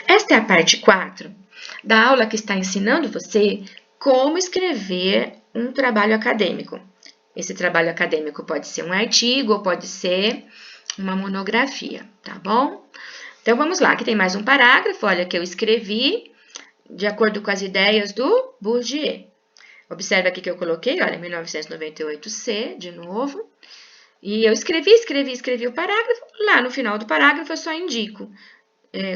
Esta é a parte 4 da aula que está ensinando você como escrever um trabalho acadêmico. Esse trabalho acadêmico pode ser um artigo ou pode ser uma monografia, tá bom? Então, vamos lá, aqui tem mais um parágrafo, olha, que eu escrevi de acordo com as ideias do Bourdieu. Observe aqui que eu coloquei, olha, 1998C, de novo. E eu escrevi o parágrafo. Lá no final do parágrafo eu só indico,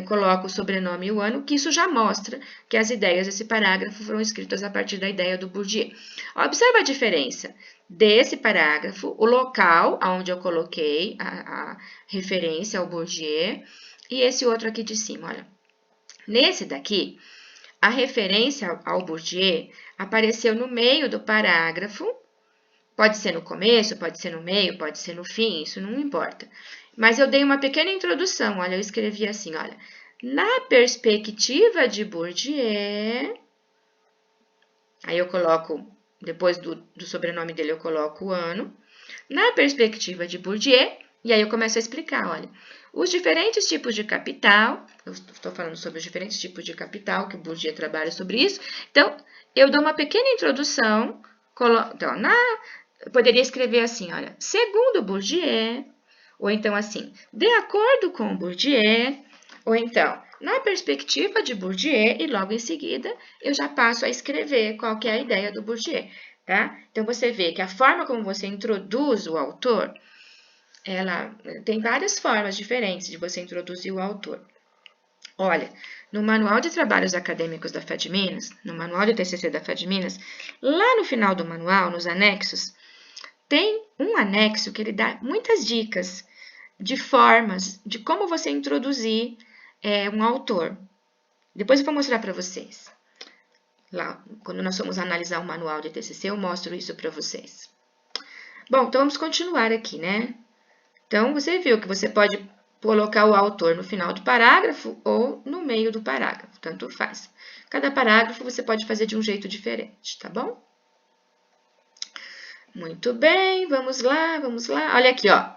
coloco o sobrenome e o ano, que isso já mostra que as ideias desse parágrafo foram escritas a partir da ideia do Bourdieu. Observa a diferença desse parágrafo, o local onde eu coloquei a referência ao Bourdieu, e esse outro aqui de cima, olha. Nesse daqui, a referência ao Bourdieu apareceu no meio do parágrafo, pode ser no começo, pode ser no meio, pode ser no fim, isso não importa. Mas eu dei uma pequena introdução, olha, eu escrevi assim, olha. Na perspectiva de Bourdieu, aí eu coloco, depois do sobrenome dele eu coloco o ano. Na perspectiva de Bourdieu, e aí eu começo a explicar, olha. Os diferentes tipos de capital, eu estou falando sobre os diferentes tipos de capital, que o Bourdieu trabalha sobre isso. Então, eu dou uma pequena introdução, então, eu poderia escrever assim, olha, segundo Bourdieu, ou então assim, de acordo com Bourdieu, ou então, na perspectiva de Bourdieu, e logo em seguida eu já passo a escrever qual que é a ideia do Bourdieu, tá? Então, você vê que a forma como você introduz o autor, ela tem várias formas diferentes de você introduzir o autor. Olha, no Manual de Trabalhos Acadêmicos da FAD-Minas, no Manual de TCC da FAD-Minas, lá no final do manual, nos anexos, tem um anexo que ele dá muitas dicas de formas de como você introduzir um autor. Depois eu vou mostrar para vocês. Lá, quando nós formos analisar o manual de TCC, eu mostro isso para vocês. Bom, então vamos continuar aqui, né? Então, você viu que você pode colocar o autor no final do parágrafo ou no meio do parágrafo, tanto faz. Cada parágrafo você pode fazer de um jeito diferente, tá bom? Muito bem, vamos lá, vamos lá. Olha aqui, ó.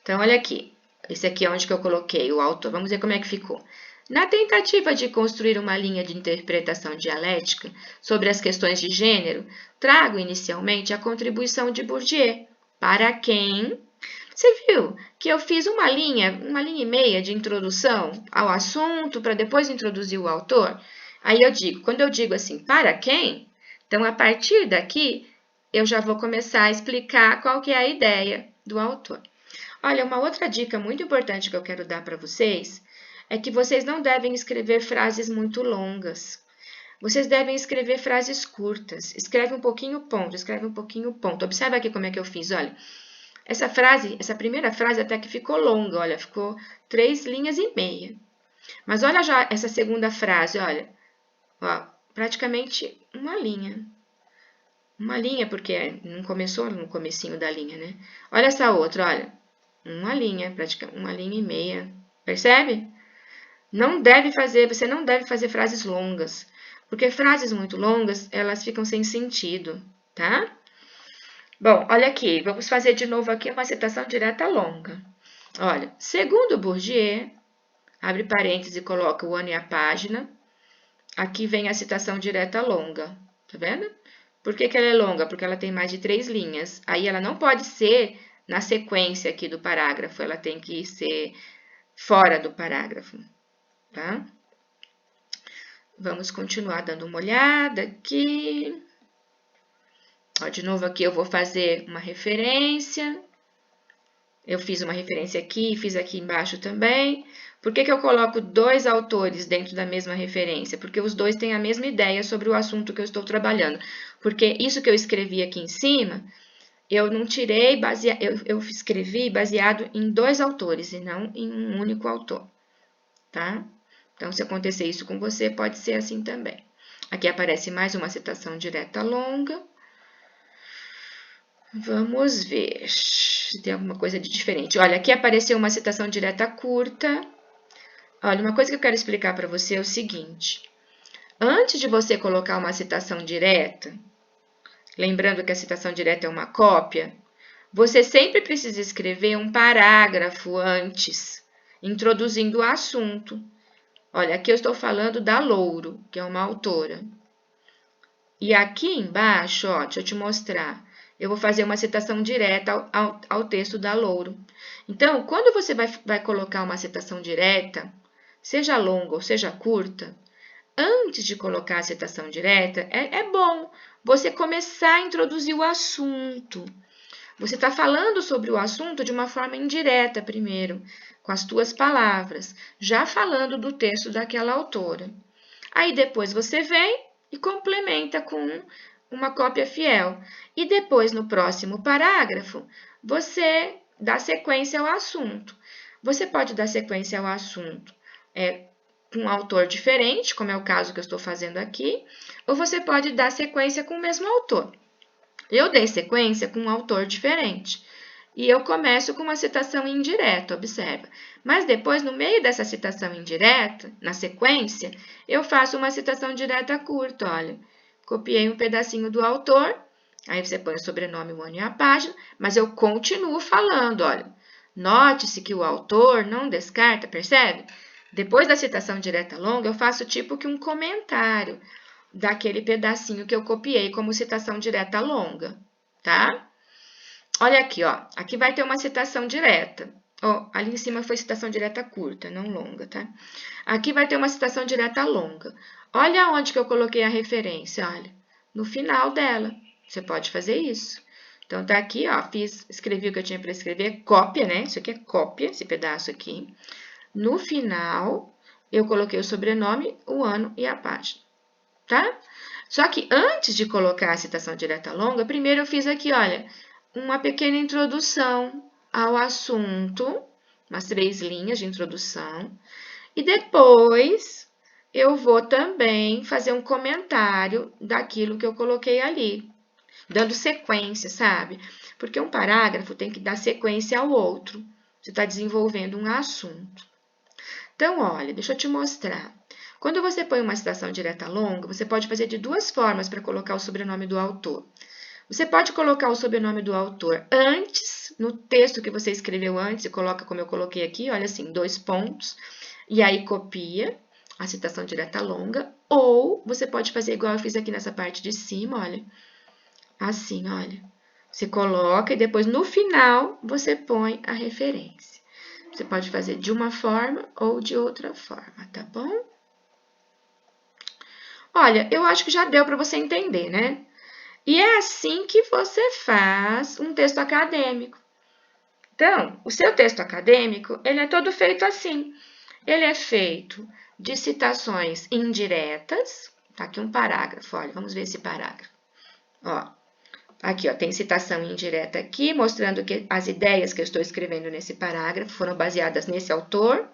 Então, olha aqui. Esse aqui é onde que eu coloquei o autor. Vamos ver como é que ficou. Na tentativa de construir uma linha de interpretação dialética sobre as questões de gênero, trago inicialmente a contribuição de Bourdieu, para quem... Você viu que eu fiz uma linha e meia de introdução ao assunto para depois introduzir o autor? Aí eu digo, quando eu digo assim, para quem? Então, a partir daqui, eu já vou começar a explicar qual que é a ideia do autor. Olha, uma outra dica muito importante que eu quero dar para vocês é que vocês não devem escrever frases muito longas. Vocês devem escrever frases curtas. Escreve um pouquinho ponto, escreve um pouquinho ponto. Observa aqui como é que eu fiz, olha. Essa primeira frase até que ficou longa, olha, ficou 3 linhas e meia. Mas olha já essa segunda frase, olha, ó, praticamente uma linha. Uma linha, porque não começou no comecinho da linha, né? Olha essa outra, olha, uma linha, praticamente uma linha e meia. Percebe? Você não deve fazer frases longas, porque frases muito longas, elas ficam sem sentido, tá? Bom, olha aqui, vamos fazer de novo aqui uma citação direta longa. Olha, segundo Bourdieu, abre parênteses e coloca o ano e a página. Aqui vem a citação direta longa, tá vendo? Por que ela é longa? Porque ela tem mais de 3 linhas. Aí ela não pode ser na sequência aqui do parágrafo, ela tem que ser fora do parágrafo, tá? Vamos continuar dando uma olhada aqui. Ó, de novo aqui eu vou fazer uma referência. Eu fiz uma referência aqui, fiz aqui embaixo também. Por que eu coloco 2 autores dentro da mesma referência? Porque os dois têm a mesma ideia sobre o assunto que eu estou trabalhando. Porque isso que eu escrevi aqui em cima, eu não tirei, eu escrevi baseado em 2 autores e não em um único autor, tá? Então, se acontecer isso com você, pode ser assim também. Aqui aparece mais uma citação direta longa. Vamos ver se tem alguma coisa de diferente. Olha, aqui apareceu uma citação direta curta. Olha, uma coisa que eu quero explicar para você é o seguinte. Antes de você colocar uma citação direta, lembrando que a citação direta é uma cópia, você sempre precisa escrever um parágrafo antes, introduzindo o assunto. Olha, aqui eu estou falando da Louro, que é uma autora. E aqui embaixo, ó, deixa eu te mostrar. Eu vou fazer uma citação direta ao texto da Louro. Então, quando você vai colocar uma citação direta, seja longa ou seja curta, antes de colocar a citação direta, é bom você começar a introduzir o assunto. Você está falando sobre o assunto de uma forma indireta primeiro, com as tuas palavras, já falando do texto daquela autora. Aí depois você vem e complementa com uma cópia fiel. E depois, no próximo parágrafo, você dá sequência ao assunto. Você pode dar sequência ao assunto com um autor diferente, como é o caso que eu estou fazendo aqui, ou você pode dar sequência com o mesmo autor. Eu dei sequência com um autor diferente. E eu começo com uma citação indireta, observa. Mas depois, no meio dessa citação indireta, na sequência, eu faço uma citação direta curta, olha. Copiei um pedacinho do autor, aí você põe o sobrenome, o ano e a página, mas eu continuo falando, olha. Note-se que o autor não descarta, percebe? Depois da citação direta longa, eu faço tipo que um comentário daquele pedacinho que eu copiei como citação direta longa, tá? Olha aqui, ó. Aqui vai ter uma citação direta. Ó, ali em cima foi citação direta curta, não longa, tá? Aqui vai ter uma citação direta longa. Olha onde que eu coloquei a referência, olha. No final dela. Você pode fazer isso. Então, tá aqui, ó. Escrevi o que eu tinha para escrever. Cópia, né? Isso aqui é cópia, esse pedaço aqui. No final, eu coloquei o sobrenome, o ano e a página, tá? Só que antes de colocar a citação direta longa, primeiro eu fiz aqui, olha, uma pequena introdução ao assunto, umas 3 linhas de introdução, e depois eu vou também fazer um comentário daquilo que eu coloquei ali, dando sequência, sabe? Porque um parágrafo tem que dar sequência ao outro. Você está desenvolvendo um assunto. Então, olha, deixa eu te mostrar. Quando você põe uma citação direta longa, você pode fazer de 2 formas para colocar o sobrenome do autor. Você pode colocar o sobrenome do autor antes, no texto que você escreveu antes, e coloca como eu coloquei aqui, olha assim, 2 pontos, e aí copia a citação direta longa, ou você pode fazer igual eu fiz aqui nessa parte de cima, olha, assim, olha. Você coloca e depois no final você põe a referência. Você pode fazer de uma forma ou de outra forma, tá bom? Olha, eu acho que já deu para você entender, né? E é assim que você faz um texto acadêmico. Então, o seu texto acadêmico, ele é todo feito assim. Ele é feito de citações indiretas. Tá aqui um parágrafo, olha, vamos ver esse parágrafo. Ó, aqui, ó, tem citação indireta aqui, mostrando que as ideias que eu estou escrevendo nesse parágrafo foram baseadas nesse autor.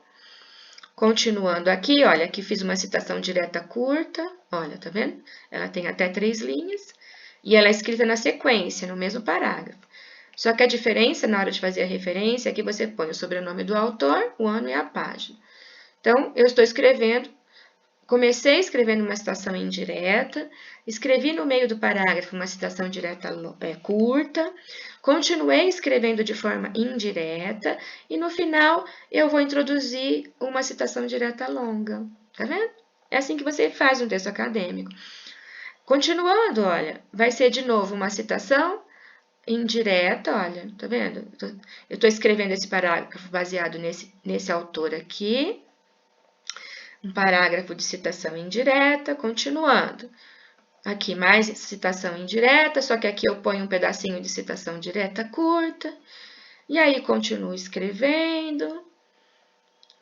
Continuando aqui, olha, aqui fiz uma citação direta curta, olha, tá vendo? Ela tem até 3 linhas e ela é escrita na sequência, no mesmo parágrafo. Só que a diferença na hora de fazer a referência é que você põe o sobrenome do autor, o ano e a página. Então, eu estou escrevendo, comecei escrevendo uma citação indireta, escrevi no meio do parágrafo uma citação direta curta, continuei escrevendo de forma indireta e no final eu vou introduzir uma citação direta longa, tá vendo? É assim que você faz um texto acadêmico. Continuando, olha, vai ser de novo uma citação indireta, olha, tá vendo? Eu estou escrevendo esse parágrafo baseado nesse autor aqui. Um parágrafo de citação indireta, continuando. Aqui mais citação indireta, só que aqui eu ponho um pedacinho de citação direta curta. E aí continuo escrevendo.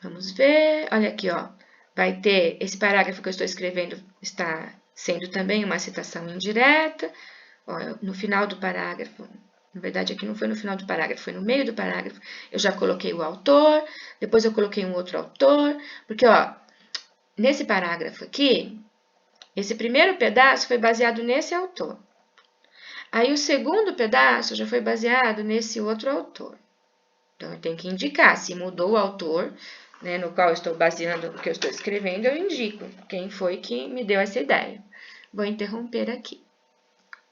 Vamos ver. Olha aqui, ó. Vai ter esse parágrafo que eu estou escrevendo está sendo também uma citação indireta. Ó, no final do parágrafo, na verdade aqui não foi no final do parágrafo, foi no meio do parágrafo. Eu já coloquei o autor, depois eu coloquei um outro autor, porque, ó, nesse parágrafo aqui, esse primeiro pedaço foi baseado nesse autor. Aí o segundo pedaço já foi baseado nesse outro autor. Então, eu tenho que indicar se mudou o autor, né, no qual eu estou baseando o que eu estou escrevendo, eu indico quem foi que me deu essa ideia. Vou interromper aqui.